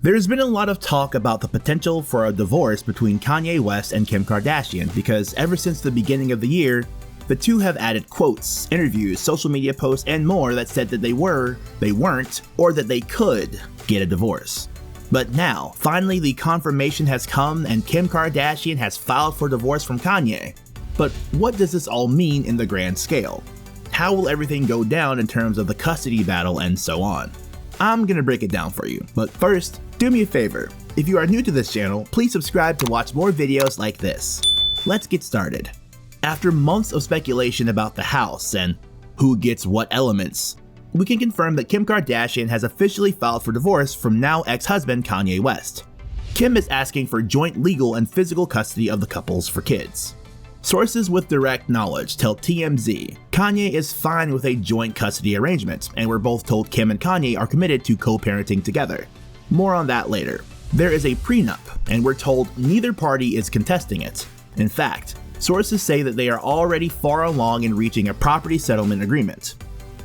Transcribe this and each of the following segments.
There's been a lot of talk about the potential for a divorce between Kanye West and Kim Kardashian because ever since the beginning of the year, the two have added quotes, interviews, social media posts, and more that said that they were, they weren't, or that they could get a divorce. But now, finally the confirmation has come and Kim Kardashian has filed for divorce from Kanye. But what does this all mean in the grand scale? How will everything go down in terms of the custody battle and so on? I'm gonna break it down for you, but first, do me a favor. If you are new to this channel, please subscribe to watch more videos like this. Let's get started. After months of speculation about the house and who gets what elements, we can confirm that Kim Kardashian has officially filed for divorce from now ex-husband Kanye West. Kim is asking for joint legal and physical custody of the couples for kids. Sources with direct knowledge tell TMZ Kanye is fine with a joint custody arrangement, and we're both told Kim and Kanye are committed to co-parenting together. More on that later. There is a prenup, and we're told neither party is contesting it. In fact, sources say that they are already far along in reaching a property settlement agreement.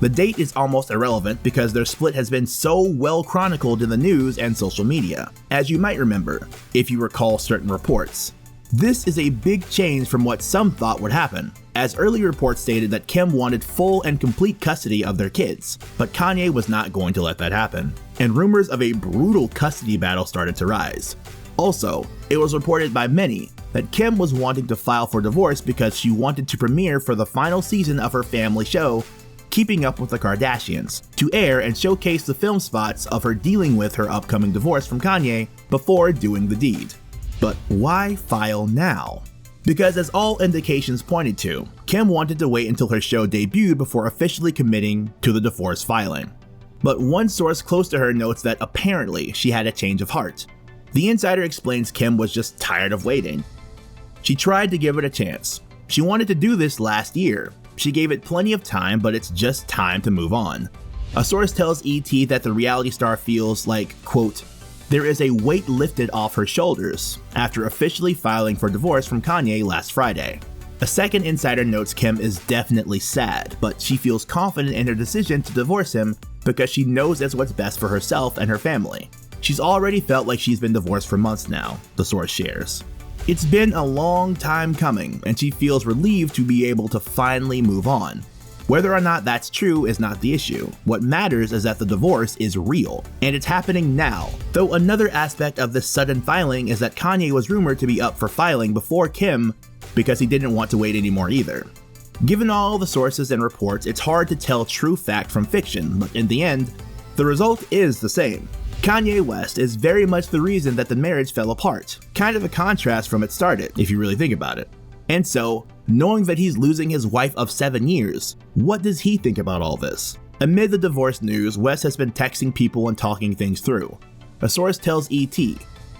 The date is almost irrelevant because their split has been so well chronicled in the news and social media, as you might remember, if you recall certain reports. This is a big change from what some thought would happen, as early reports stated that Kim wanted full and complete custody of their kids, but Kanye was not going to let that happen, and rumors of a brutal custody battle started to rise. Also, it was reported by many that Kim was wanting to file for divorce because she wanted to premiere for the final season of her family show, Keeping Up with the Kardashians, to air and showcase the film spots of her dealing with her upcoming divorce from Kanye before doing the deed. But why file now? Because as all indications pointed to, Kim wanted to wait until her show debuted before officially committing to the divorce filing. But one source close to her notes that apparently she had a change of heart. The insider explains Kim was just tired of waiting. She tried to give it a chance. She wanted to do this last year. She gave it plenty of time, but it's just time to move on. A source tells ET that the reality star feels like, quote, there is a weight lifted off her shoulders after officially filing for divorce from Kanye last Friday. A second insider notes Kim is definitely sad, but she feels confident in her decision to divorce him because she knows it's what's best for herself and her family. She's already felt like she's been divorced for months now, the source shares. It's been a long time coming, and she feels relieved to be able to finally move on. Whether or not that's true is not the issue. What matters is that the divorce is real, and it's happening now. Though another aspect of this sudden filing is that Kanye was rumored to be up for filing before Kim because he didn't want to wait anymore either. Given all the sources and reports, it's hard to tell true fact from fiction, but in the end, the result is the same. Kanye West is very much the reason that the marriage fell apart, kind of a contrast from it started, if you really think about it. And so, knowing that he's losing his wife of 7 years, what does he think about all this? Amid the divorce news, West has been texting people and talking things through. A source tells ET,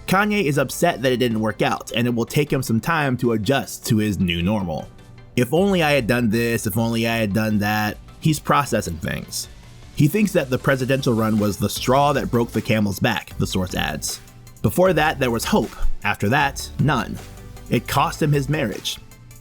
Kanye is upset that it didn't work out, and it will take him some time to adjust to his new normal. If only I had done this, if only I had done that. He's processing things. He thinks that the presidential run was the straw that broke the camel's back, the source adds. Before that, there was hope. After that, none. It cost him his marriage.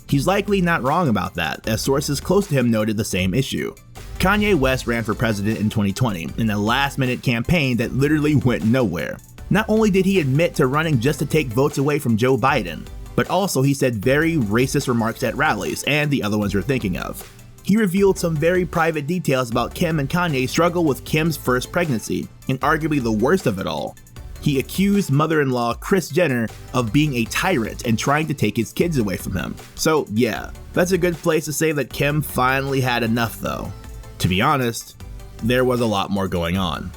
He's likely not wrong about that, as sources close to him noted the same issue. Kanye West ran for president in 2020 in a last-minute campaign that literally went nowhere. Not only did he admit to running just to take votes away from Joe Biden, but also he said very racist remarks at rallies and the other ones you're thinking of. He revealed some very private details about Kim and Kanye's struggle with Kim's first pregnancy, and arguably the worst of it all. He accused mother-in-law Kris Jenner of being a tyrant and trying to take his kids away from him. So yeah, that's a good place to say that Kim finally had enough though. To be honest, there was a lot more going on.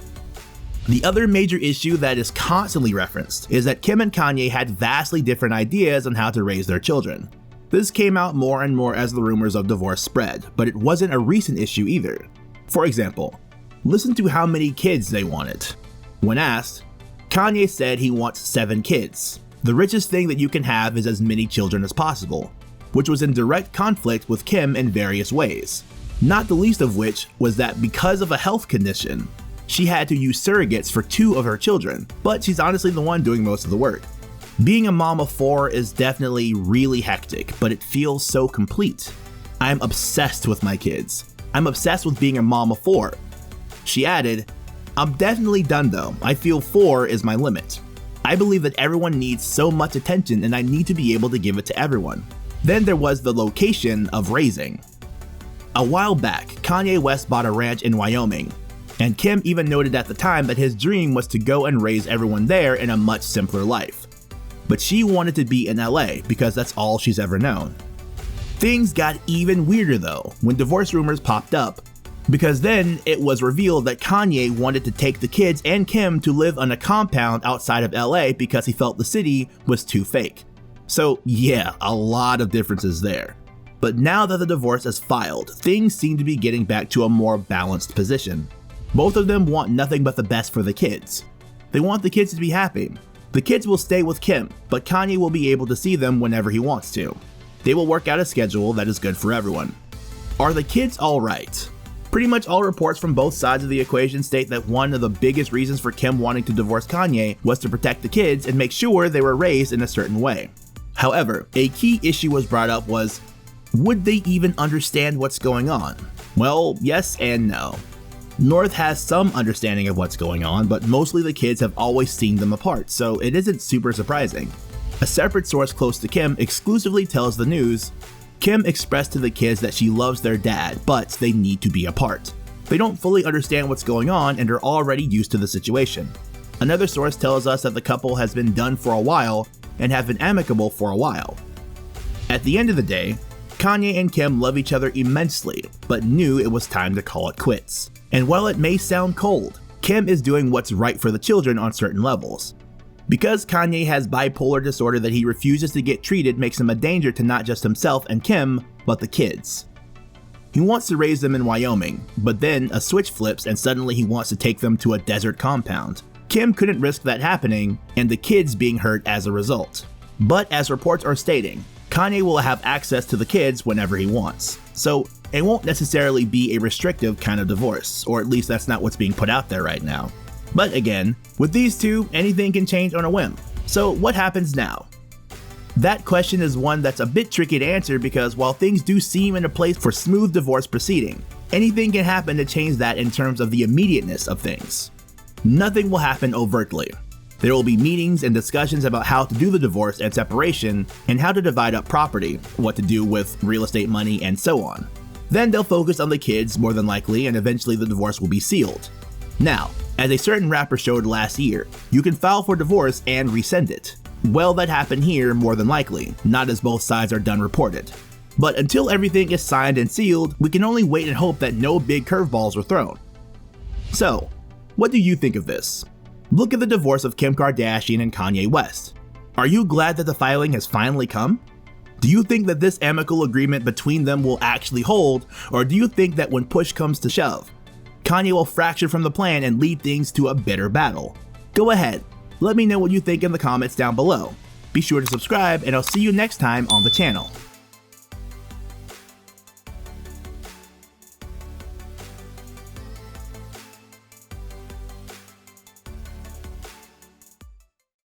The other major issue that is constantly referenced is that Kim and Kanye had vastly different ideas on how to raise their children. This came out more and more as the rumors of divorce spread, but it wasn't a recent issue either. For example, listen to how many kids they wanted. When asked, Kanye said he wants 7 kids. The richest thing that you can have is as many children as possible, which was in direct conflict with Kim in various ways. Not the least of which was that because of a health condition, she had to use surrogates for 2 of her children, but she's honestly the one doing most of the work. Being a mom of 4 is definitely really hectic, but it feels so complete. I'm obsessed with my kids. I'm obsessed with being a mom of 4. She added, I'm definitely done though. I feel 4 is my limit. I believe that everyone needs so much attention and I need to be able to give it to everyone. Then there was the location of raising. A while back, Kanye West bought a ranch in Wyoming, and Kim even noted at the time that his dream was to go and raise everyone there in a much simpler life. But she wanted to be in LA because that's all she's ever known. Things got even weirder though when divorce rumors popped up, because then it was revealed that Kanye wanted to take the kids and Kim to live on a compound outside of LA because he felt the city was too fake. So yeah, a lot of differences there. But now that the divorce is filed, things seem to be getting back to a more balanced position. Both of them want nothing but the best for the kids. They want the kids to be happy. The kids will stay with Kim, but Kanye will be able to see them whenever he wants to. They will work out a schedule that is good for everyone. Are the kids alright? Pretty much all reports from both sides of the equation state that one of the biggest reasons for Kim wanting to divorce Kanye was to protect the kids and make sure they were raised in a certain way. However, a key issue was brought up was, would they even understand what's going on? Well, yes and no. North has some understanding of what's going on, but mostly the kids have always seen them apart, so it isn't super surprising. A separate source close to Kim exclusively tells the news, Kim expressed to the kids that she loves their dad, but they need to be apart. They don't fully understand what's going on and are already used to the situation. Another source tells us that the couple has been done for a while and have been amicable for a while. At the end of the day, Kanye and Kim love each other immensely, but knew it was time to call it quits. And while it may sound cold, Kim is doing what's right for the children on certain levels. Because Kanye has bipolar disorder that he refuses to get treated makes him a danger to not just himself and Kim, but the kids. He wants to raise them in Wyoming, but then a switch flips and suddenly he wants to take them to a desert compound. Kim couldn't risk that happening, and the kids being hurt as a result. But as reports are stating, Kanye will have access to the kids whenever he wants. So it won't necessarily be a restrictive kind of divorce, or at least that's not what's being put out there right now. But again, with these two, anything can change on a whim. So what happens now? That question is one that's a bit tricky to answer because while things do seem in a place for smooth divorce proceeding, anything can happen to change that in terms of the immediateness of things. Nothing will happen overtly. There will be meetings and discussions about how to do the divorce and separation and how to divide up property, what to do with real estate money, and so on. Then they'll focus on the kids more than likely, and eventually the divorce will be sealed. Now, as a certain rapper showed last year, you can file for divorce and rescind it. Well, that happened here more than likely, not as both sides are done reported. But until everything is signed and sealed, we can only wait and hope that no big curveballs are thrown. So, what do you think of this? Look at the divorce of Kim Kardashian and Kanye West. Are you glad that the filing has finally come? Do you think that this amicable agreement between them will actually hold, or do you think that when push comes to shove, Kanye will fracture from the plan and lead things to a bitter battle? Go ahead, let me know what you think in the comments down below. Be sure to subscribe, and I'll see you next time on the channel.